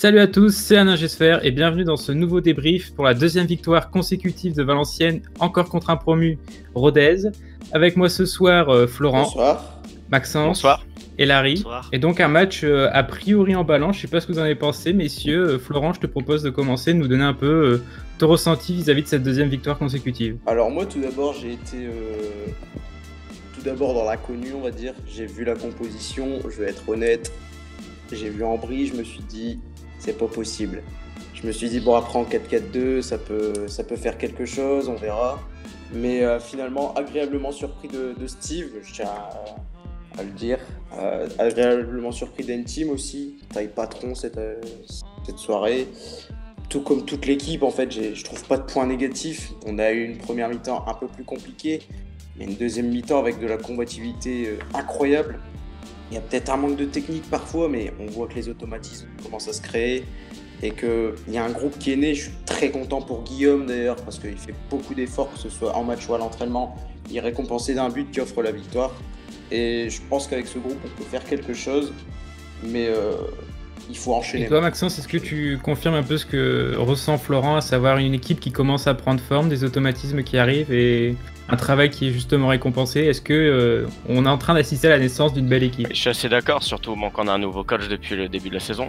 Salut à tous, c'est Alain Gesfer et bienvenue dans ce nouveau débrief pour la deuxième victoire consécutive de Valenciennes, encore contre un promu, Rodez. Avec moi ce soir, Florent, Bonsoir. Maxence Bonsoir. et Larry. Bonsoir. Et donc un match a priori emballant, je ne sais pas ce que vous en avez pensé, messieurs. Florent, je te propose de commencer, de nous donner un peu ton ressenti vis-à-vis de cette deuxième victoire consécutive. Alors moi tout d'abord j'ai été dans l'inconnu on va dire. J'ai vu la composition, je vais être honnête. J'ai vu Ambry, je me suis dit c'est pas possible. Je me suis dit bon après en 4-4-2 ça peut faire quelque chose, on verra. Mais finalement agréablement surpris de Steve, je tiens à le dire. Agréablement surpris d'Enteam aussi, taille patron cette soirée. Tout comme toute l'équipe, en fait, je trouve pas de points négatifs. On a eu une première mi-temps un peu plus compliquée, mais une deuxième mi-temps avec de la combativité incroyable. Il y a peut-être un manque de technique parfois, mais on voit que les automatismes commencent à se créer et qu'il y a un groupe qui est né. Je suis très content pour Guillaume d'ailleurs, parce qu'il fait beaucoup d'efforts, que ce soit en match ou à l'entraînement. Il est récompensé d'un but qui offre la victoire. Et je pense qu'avec ce groupe, on peut faire quelque chose, mais il faut enchaîner. Et toi, Maxence, est-ce que tu confirmes un peu ce que ressent Florent, à savoir une équipe qui commence à prendre forme, des automatismes qui arrivent et un travail qui est justement récompensé? Est-ce que on est en train d'assister à la naissance d'une belle équipe? Je suis assez d'accord, surtout au manquant d'un nouveau coach depuis le début de la saison,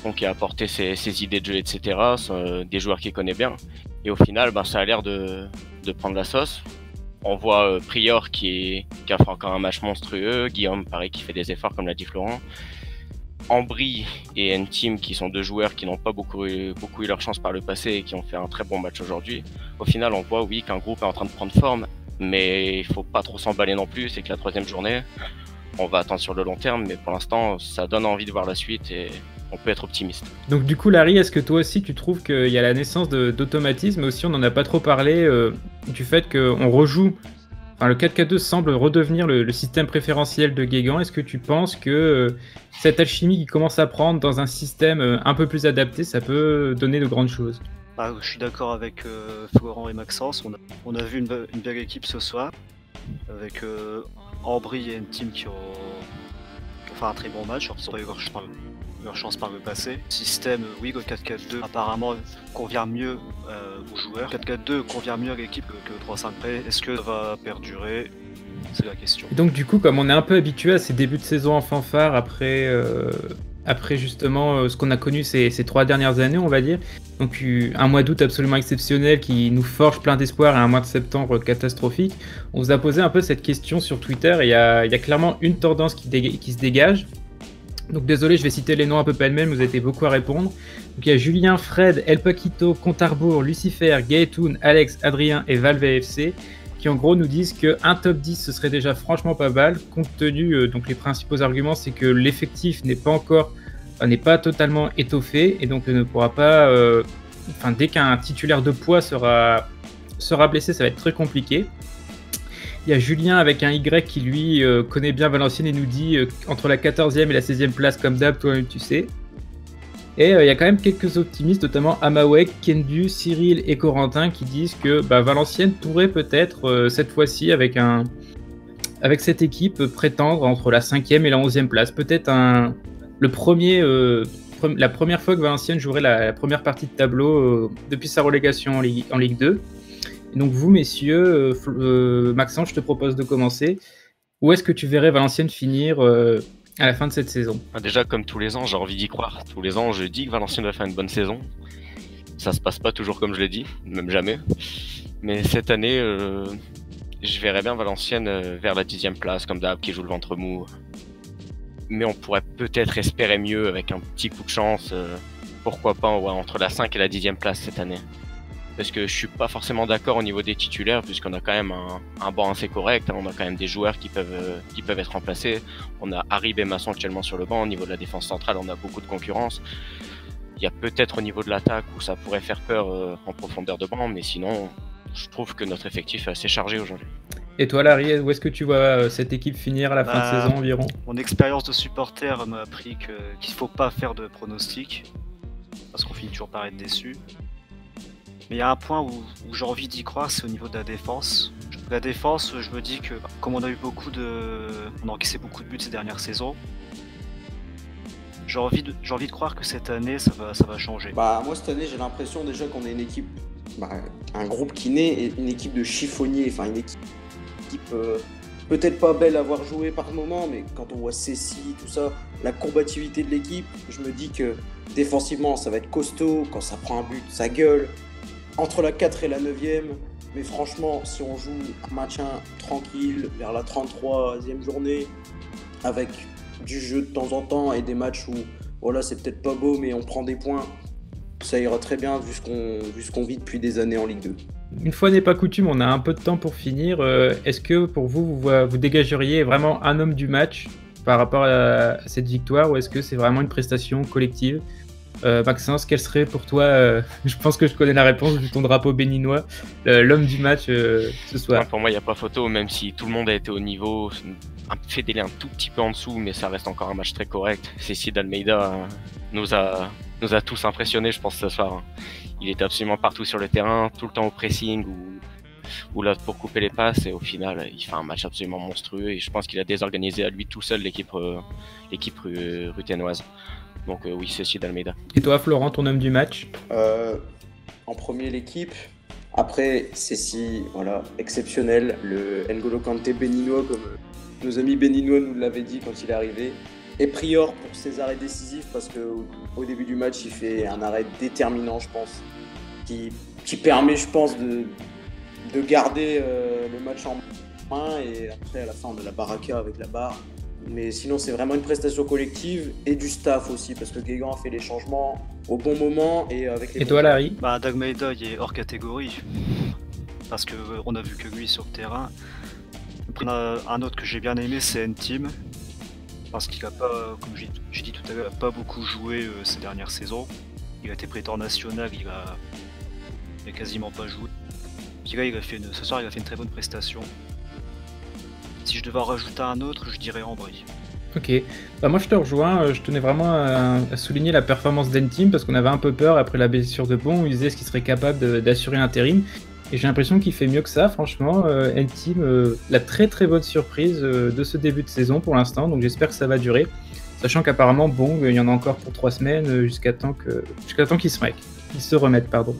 donc qui a apporté ses idées de jeu, etc., des joueurs qu'il connaît bien. Et au final, ça a l'air de prendre la sauce. On voit Prior qui a fait encore un match monstrueux, Guillaume pareil qui fait des efforts comme l'a dit Florent. Ambry et Enteam qui sont deux joueurs qui n'ont pas beaucoup eu leur chance par le passé et qui ont fait un très bon match aujourd'hui. Au final on voit oui qu'un groupe est en train de prendre forme, mais il faut pas trop s'emballer non plus, c'est que la troisième journée, on va attendre sur le long terme, mais pour l'instant ça donne envie de voir la suite et on peut être optimiste. Donc du coup Larry, est-ce que toi aussi tu trouves qu'il y a la naissance d'automatisme, mais aussi on n'en a pas trop parlé du fait qu'on rejoue, enfin le 4-4-2 semble redevenir le système préférentiel de Guégan. Est-ce que tu penses que cette alchimie qui commence à prendre dans un système un peu plus adapté, ça peut donner de grandes choses? Je suis d'accord avec Florent et Maxence, on a vu une belle équipe ce soir, avec Ambry et Enteam qui ont fait un très bon match, ils ont eu leur chance par le passé. Système, oui, le 4-4-2 apparemment convient mieux aux joueurs. 4-4-2 convient mieux à l'équipe que le 3-5 près. Est-ce que ça va perdurer? C'est la question. Et donc du coup, comme on est un peu habitué à ces débuts de saison en fanfare après justement ce qu'on a connu ces 3 dernières années, on va dire, donc un mois d'août absolument exceptionnel qui nous forge plein d'espoir et un mois de septembre catastrophique, on vous a posé un peu cette question sur Twitter et il y a clairement une tendance qui se dégage. Donc désolé, je vais citer les noms un peu pêle-mêle, vous avez été beaucoup à répondre. Donc il y a Julien, Fred, El Paquito, Contarbour, Lucifer, Gaetoun, Alex, Adrien et Valve FC qui en gros nous disent qu'un top 10 ce serait déjà franchement pas mal, compte tenu donc les principaux arguments, c'est que l'effectif n'est pas totalement étoffé et donc ne pourra pas, dès qu'un titulaire de poids sera blessé, ça va être très compliqué. Il y a Julien avec un Y qui lui connaît bien Valenciennes et nous dit entre la 14e et la 16e place comme d'hab, toi-même tu sais. Et il y a quand même quelques optimistes, notamment Amawek, Kendu, Cyril et Corentin qui disent que Valenciennes pourrait peut-être cette fois-ci avec cette équipe prétendre entre la 5e et la 11e place. Peut-être la première fois que Valenciennes jouerait la première partie de tableau depuis sa relégation en Ligue 2. Et donc vous, messieurs, Maxence, je te propose de commencer. Où est-ce que tu verrais Valenciennes finir à la fin de cette saison? Déjà, comme tous les ans, j'ai envie d'y croire. Tous les ans, je dis que Valenciennes va faire une bonne saison. Ça se passe pas toujours comme je l'ai dit, même jamais. Mais cette année, je verrais bien Valenciennes vers la 10e place, comme d'hab, qui joue le ventre mou. Mais on pourrait peut-être espérer mieux avec un petit coup de chance. Pourquoi pas entre la 5 et la 10e place cette année. Parce que je suis pas forcément d'accord au niveau des titulaires, puisqu'on a quand même un banc assez correct, on a quand même des joueurs qui peuvent être remplacés. On a Harry et Masson actuellement sur le banc. Au niveau de la défense centrale, on a beaucoup de concurrence. Il y a peut-être au niveau de l'attaque où ça pourrait faire peur en profondeur de banc, mais sinon, je trouve que notre effectif est assez chargé aujourd'hui. Et toi, Larry, où est-ce que tu vois cette équipe finir à la fin de saison environ? Mon expérience de supporter m'a appris qu'il ne faut pas faire de pronostics, parce qu'on finit toujours par être déçu. Mais il y a un point où j'ai envie d'y croire, c'est au niveau de la défense. La défense, je me dis que comme on a encaissé beaucoup de buts ces dernières saisons, j'ai envie de croire que cette année, ça va changer. Bah, moi, cette année, j'ai l'impression déjà qu'on est une équipe, un groupe qui naît, et une équipe de chiffonniers, enfin une équipe peut-être pas belle à voir jouer par moment, mais quand on voit Cécile, tout ça, la combativité de l'équipe, je me dis que défensivement, ça va être costaud, quand ça prend un but, ça gueule, entre la 4 et la 9e, mais franchement, si on joue un maintien tranquille vers la 33e journée, avec du jeu de temps en temps et des matchs où, voilà, c'est peut-être pas beau, mais on prend des points, ça ira très bien vu ce qu'on vit depuis des années en Ligue 2. Une fois n'est pas coutume, on a un peu de temps pour finir. Est-ce que pour vous dégageriez vraiment un homme du match par rapport à cette victoire, ou est-ce que c'est vraiment une prestation collective? Maxence, quel serait pour toi, je pense que je connais la réponse vu ton drapeau béninois, l'homme du match ce soir? Ouais, pour moi, il n'y a pas photo, même si tout le monde a été au niveau, fait délai un tout petit peu en dessous, mais ça reste encore un match très correct. Cécile Almeida nous a tous impressionnés, je pense, ce soir. Il était absolument partout sur le terrain, tout le temps au pressing ou là pour couper les passes, et au final, il fait un match absolument monstrueux, et je pense qu'il a désorganisé à lui tout seul l'équipe ruthénoise. Donc oui, Cécile Almeida. Et toi, Florent, ton homme du match? En premier, l'équipe. Après, Cécile, voilà, exceptionnel. Le N'Golo Kanté béninois, comme nos amis béninois nous l'avaient dit quand il est arrivé. Et Prior pour ses arrêts décisifs, parce qu'au début du match, il fait un arrêt déterminant, je pense, qui permet, je pense, de garder le match en main. Et après, à la fin, on a la baraka avec la barre. Mais sinon, c'est vraiment une prestation collective et du staff aussi, parce que Guégan a fait les changements au bon moment et avec les. Et toi, Larry? Dagmeida, il est hors catégorie, parce qu'on a vu que lui sur le terrain. Après, un autre que j'ai bien aimé, c'est N-Team, parce qu'il a pas, comme j'ai dit tout à l'heure, il a pas beaucoup joué ces dernières saisons. Il a été prêté en national, il a quasiment pas joué. Puis là, ce soir, il a fait une très bonne prestation. Si je devais en rajouter un autre, je dirais Ambry. Ok, moi je te rejoins, je tenais vraiment à souligner la performance d'N-Team, parce qu'on avait un peu peur après la blessure de Bon, où il disait ce qu'il serait capable d'assurer l'intérim, et j'ai l'impression qu'il fait mieux que ça, franchement. N-Team, la très très bonne surprise de ce début de saison pour l'instant, donc j'espère que ça va durer, sachant qu'apparemment Bon, il y en a encore pour 3 semaines, jusqu'à temps qu'il se remette, pardon.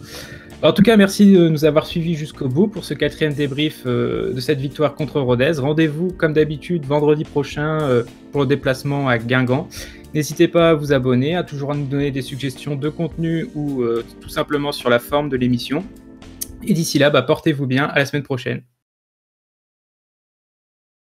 En tout cas, merci de nous avoir suivis jusqu'au bout pour ce 4e débrief de cette victoire contre Rodez. Rendez-vous, comme d'habitude, vendredi prochain pour le déplacement à Guingamp. N'hésitez pas à vous abonner, à toujours nous donner des suggestions de contenu ou tout simplement sur la forme de l'émission. Et d'ici là, portez-vous bien, à la semaine prochaine.